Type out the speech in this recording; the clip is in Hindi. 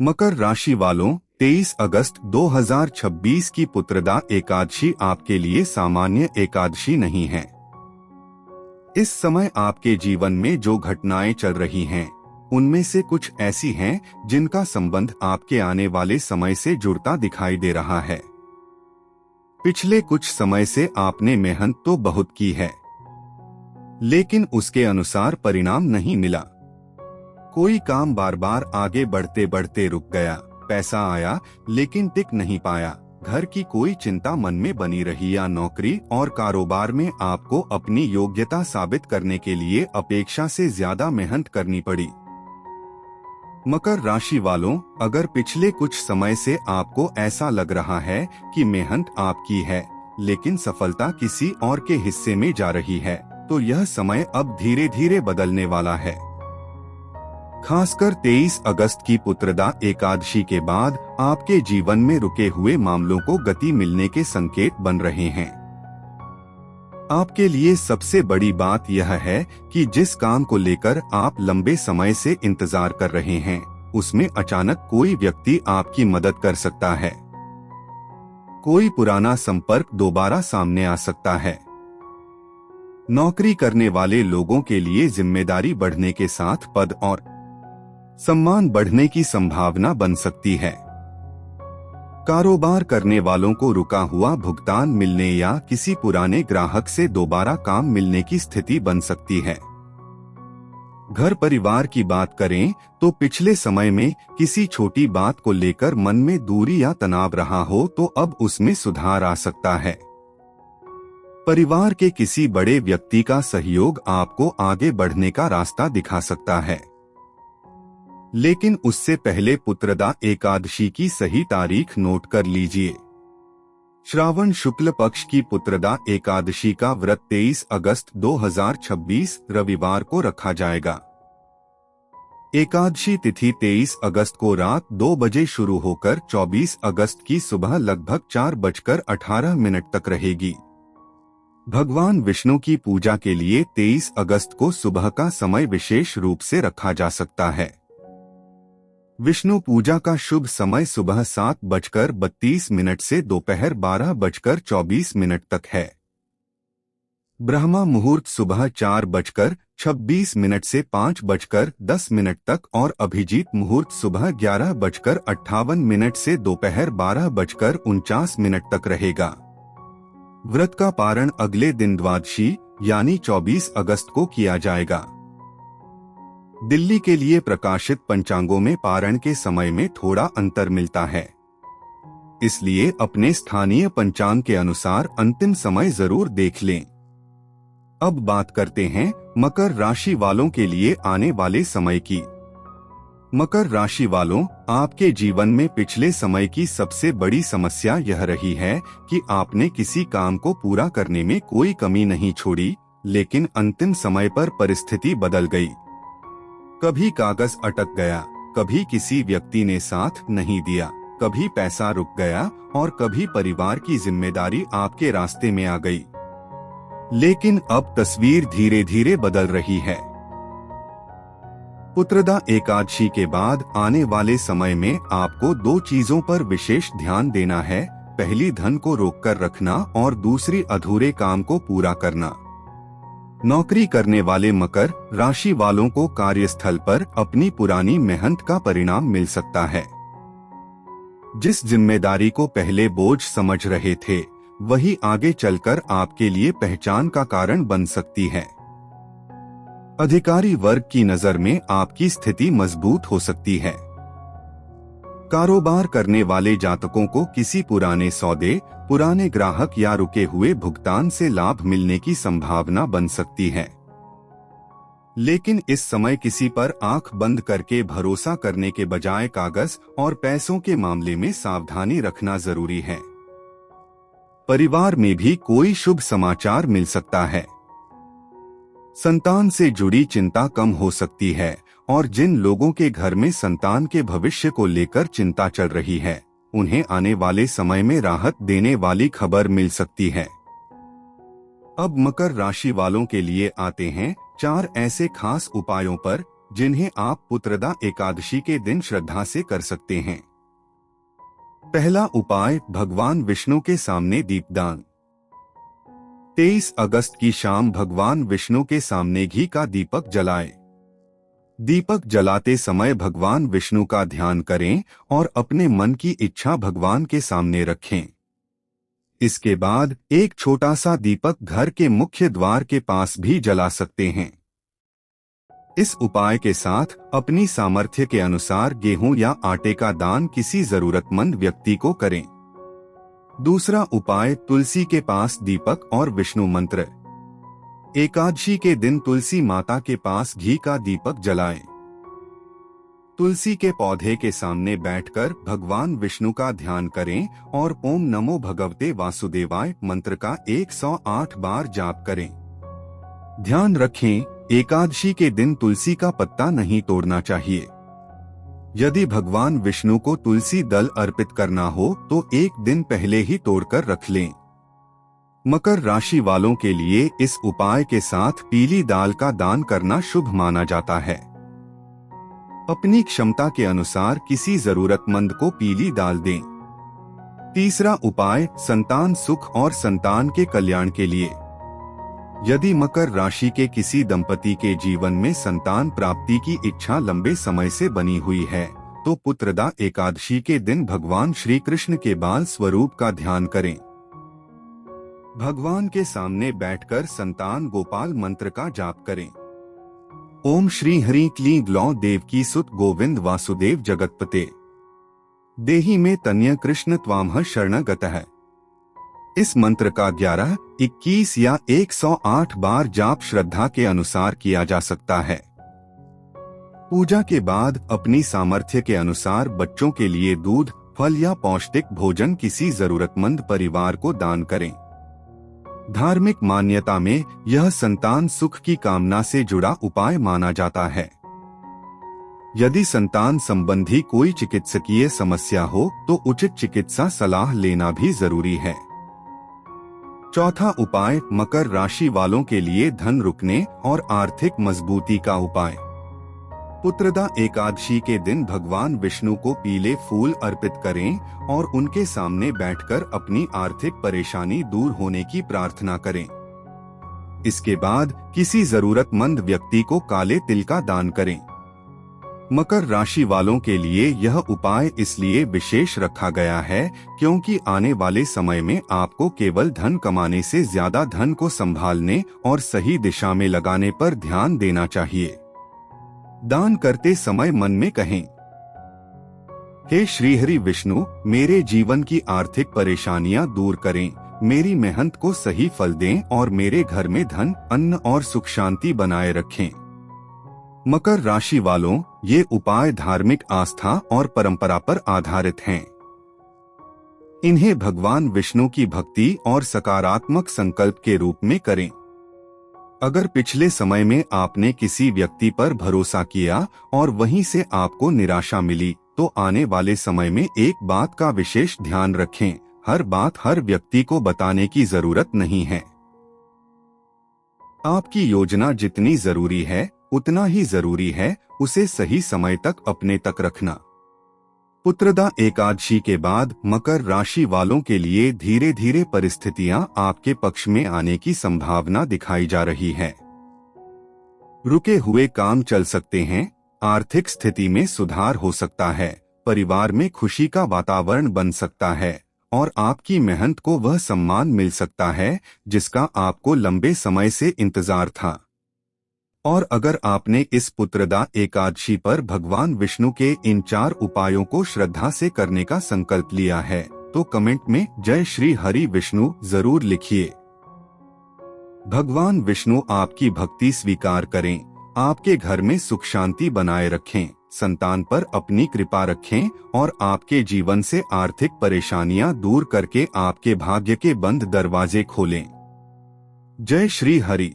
मकर राशि वालों, 23 अगस्त 2026 की पुत्रदा एकादशी आपके लिए सामान्य एकादशी नहीं है। इस समय आपके जीवन में जो घटनाएं चल रही हैं, उनमें से कुछ ऐसी हैं जिनका संबंध आपके आने वाले समय से जुड़ता दिखाई दे रहा है। पिछले कुछ समय से आपने मेहनत तो बहुत की है, लेकिन उसके अनुसार परिणाम नहीं मिला। कोई काम बार बार आगे बढ़ते बढ़ते रुक गया, पैसा आया लेकिन टिक नहीं पाया, घर की कोई चिंता मन में बनी रही या नौकरी और कारोबार में आपको अपनी योग्यता साबित करने के लिए अपेक्षा से ज्यादा मेहनत करनी पड़ी। मकर राशि वालों, अगर पिछले कुछ समय से आपको ऐसा लग रहा है कि मेहनत आपकी है लेकिन सफलता किसी और के हिस्से में जा रही है, तो यह समय अब धीरे धीरे बदलने वाला है। खासकर 23 अगस्त की पुत्रदा एकादशी के बाद आपके जीवन में रुके हुए मामलों को गति मिलने के संकेत बन रहे हैं। आपके लिए सबसे बड़ी बात यह है कि जिस काम को लेकर आप लंबे समय से इंतजार कर रहे हैं, उसमें अचानक कोई व्यक्ति आपकी मदद कर सकता है। कोई पुराना संपर्क दोबारा सामने आ सकता है। नौकरी करने वाले लोगों के लिए जिम्मेदारी बढ़ने के साथ पद और सम्मान बढ़ने की संभावना बन सकती है। कारोबार करने वालों को रुका हुआ भुगतान मिलने या किसी पुराने ग्राहक से दोबारा काम मिलने की स्थिति बन सकती है। घर परिवार की बात करें तो पिछले समय में किसी छोटी बात को लेकर मन में दूरी या तनाव रहा हो, तो अब उसमें सुधार आ सकता है। परिवार के किसी बड़े व्यक्ति का सहयोग आपको आगे बढ़ने का रास्ता दिखा सकता है, लेकिन उससे पहले पुत्रदा एकादशी की सही तारीख नोट कर लीजिए। श्रावण शुक्ल पक्ष की पुत्रदा एकादशी का व्रत 23 अगस्त 2026 रविवार को रखा जाएगा। एकादशी तिथि 23 अगस्त को रात 2 बजे शुरू होकर 24 अगस्त की सुबह लगभग 4:18 तक रहेगी। भगवान विष्णु की पूजा के लिए 23 अगस्त को सुबह का समय विशेष रूप से रखा जा सकता है। विष्णु पूजा का शुभ समय सुबह 7:32 से दोपहर 12:24 तक है। ब्रह्मा मुहूर्त सुबह 4:26 से 5:10 तक और अभिजीत मुहूर्त सुबह 11:58 से दोपहर 12:49 तक रहेगा। व्रत का पारण अगले दिन द्वादशी यानी 24 अगस्त को किया जाएगा। दिल्ली के लिए प्रकाशित पंचांगों में पारण के समय में थोड़ा अंतर मिलता है, इसलिए अपने स्थानीय पंचांग के अनुसार अंतिम समय जरूर देख लें। अब बात करते हैं मकर राशि वालों के लिए आने वाले समय की। मकर राशि वालों, आपके जीवन में पिछले समय की सबसे बड़ी समस्या यह रही है कि आपने किसी काम को पूरा करने में कोई कमी नहीं छोड़ी, लेकिन अंतिम समय पर परिस्थिति बदल गई। कभी कागज अटक गया, कभी किसी व्यक्ति ने साथ नहीं दिया, कभी पैसा रुक गया और कभी परिवार की जिम्मेदारी आपके रास्ते में आ गई। लेकिन अब तस्वीर धीरे धीरे बदल रही है। पुत्रदा एकादशी के बाद आने वाले समय में आपको 2 चीजों पर विशेष ध्यान देना है। पहली, धन को रोककर रखना और दूसरी, अधूरे काम को पूरा करना। नौकरी करने वाले मकर राशि वालों को कार्यस्थल पर अपनी पुरानी मेहनत का परिणाम मिल सकता है। जिस जिम्मेदारी को पहले बोझ समझ रहे थे, वही आगे चलकर आपके लिए पहचान का कारण बन सकती है। अधिकारी वर्ग की नजर में आपकी स्थिति मजबूत हो सकती है। कारोबार करने वाले जातकों को किसी पुराने सौदे, पुराने ग्राहक या रुके हुए भुगतान से लाभ मिलने की संभावना बन सकती है। लेकिन इस समय किसी पर आंख बंद करके भरोसा करने के बजाय कागज और पैसों के मामले में सावधानी रखना जरूरी है। परिवार में भी कोई शुभ समाचार मिल सकता है। संतान से जुड़ी चिंता कम हो सकती है और जिन लोगों के घर में संतान के भविष्य को लेकर चिंता चल रही है, उन्हें आने वाले समय में राहत देने वाली खबर मिल सकती है। अब मकर राशि वालों के लिए आते हैं 4 ऐसे खास उपायों पर जिन्हें आप पुत्रदा एकादशी के दिन श्रद्धा से कर सकते हैं। पहला उपाय, भगवान विष्णु के सामने दीपदान। 23 अगस्त की शाम भगवान विष्णु के सामने घी का दीपक जलाएं। दीपक जलाते समय भगवान विष्णु का ध्यान करें और अपने मन की इच्छा भगवान के सामने रखें। इसके बाद एक छोटा सा दीपक घर के मुख्य द्वार के पास भी जला सकते हैं। इस उपाय के साथ अपनी सामर्थ्य के अनुसार गेहूं या आटे का दान किसी जरूरतमंद व्यक्ति को करें। दूसरा उपाय, तुलसी के पास दीपक और विष्णु मंत्र। एकादशी के दिन तुलसी माता के पास घी का दीपक जलाएं। तुलसी के पौधे के सामने बैठकर भगवान विष्णु का ध्यान करें और ओम नमो भगवते वासुदेवाय मंत्र का 108 बार जाप करें। ध्यान रखें, एकादशी के दिन तुलसी का पत्ता नहीं तोड़ना चाहिए। यदि भगवान विष्णु को तुलसी दल अर्पित करना हो तो एक दिन पहले ही तोड़कर रख लें। मकर राशि वालों के लिए इस उपाय के साथ पीली दाल का दान करना शुभ माना जाता है। अपनी क्षमता के अनुसार किसी जरूरतमंद को पीली दाल दें। तीसरा उपाय, संतान सुख और संतान के कल्याण के लिए। यदि मकर राशि के किसी दंपति के जीवन में संतान प्राप्ति की इच्छा लंबे समय से बनी हुई है तो पुत्रदा एकादशी के दिन भगवान श्री कृष्ण के बाल स्वरूप का ध्यान करें। भगवान के सामने बैठकर संतान गोपाल मंत्र का जाप करें। ओम श्री हरि क्लीं ग्लौं देवकी सुत गोविंद वासुदेव जगतपते देहि में तन्य कृष्ण त्वामह शरण गतः। इस मंत्र का 11, 21 या 108 बार जाप श्रद्धा के अनुसार किया जा सकता है। पूजा के बाद अपनी सामर्थ्य के अनुसार बच्चों के लिए दूध, फल या पौष्टिक भोजन किसी जरूरतमंद परिवार को दान करें। धार्मिक मान्यता में यह संतान सुख की कामना से जुड़ा उपाय माना जाता है। यदि संतान संबंधी कोई चिकित्सकीय समस्या हो तो उचित चिकित्सा सलाह लेना भी जरूरी है। चौथा उपाय, मकर राशि वालों के लिए धन रुकने और आर्थिक मजबूती का उपाय। पुत्रदा एकादशी के दिन भगवान विष्णु को पीले फूल अर्पित करें और उनके सामने बैठकर अपनी आर्थिक परेशानी दूर होने की प्रार्थना करें। इसके बाद किसी जरूरतमंद व्यक्ति को काले तिल का दान करें। मकर राशि वालों के लिए यह उपाय इसलिए विशेष रखा गया है क्योंकि आने वाले समय में आपको केवल धन कमाने से ज्यादा धन को संभालने और सही दिशा में लगाने पर ध्यान देना चाहिए। दान करते समय मन में कहें, हे श्रीहरि विष्णु, मेरे जीवन की आर्थिक परेशानियां दूर करें, मेरी मेहनत को सही फल दें और मेरे घर में धन, अन्न और सुख शांति बनाए रखें। मकर राशि वालों, ये उपाय धार्मिक आस्था और परंपरा पर आधारित हैं। इन्हें भगवान विष्णु की भक्ति और सकारात्मक संकल्प के रूप में करें। अगर पिछले समय में आपने किसी व्यक्ति पर भरोसा किया और वहीं से आपको निराशा मिली तो आने वाले समय में एक बात का विशेष ध्यान रखें, हर बात हर व्यक्ति को बताने की जरूरत नहीं है। आपकी योजना जितनी जरूरी है उतना ही जरूरी है उसे सही समय तक अपने तक रखना। पुत्रदा एकादशी के बाद मकर राशि वालों के लिए धीरे धीरे परिस्थितियां आपके पक्ष में आने की संभावना दिखाई जा रही है। रुके हुए काम चल सकते हैं, आर्थिक स्थिति में सुधार हो सकता है, परिवार में खुशी का वातावरण बन सकता है और आपकी मेहनत को वह सम्मान मिल सकता है जिसका आपको लंबे समय से इंतजार था। और अगर आपने इस पुत्रदा एकादशी पर भगवान विष्णु के इन 4 उपायों को श्रद्धा से करने का संकल्प लिया है तो कमेंट में जय श्री हरि विष्णु जरूर लिखिए। भगवान विष्णु आपकी भक्ति स्वीकार करें, आपके घर में सुख शांति बनाए रखें, संतान पर अपनी कृपा रखें और आपके जीवन से आर्थिक परेशानियां दूर करके आपके भाग्य के बंद दरवाजे खोलें। जय श्री हरि।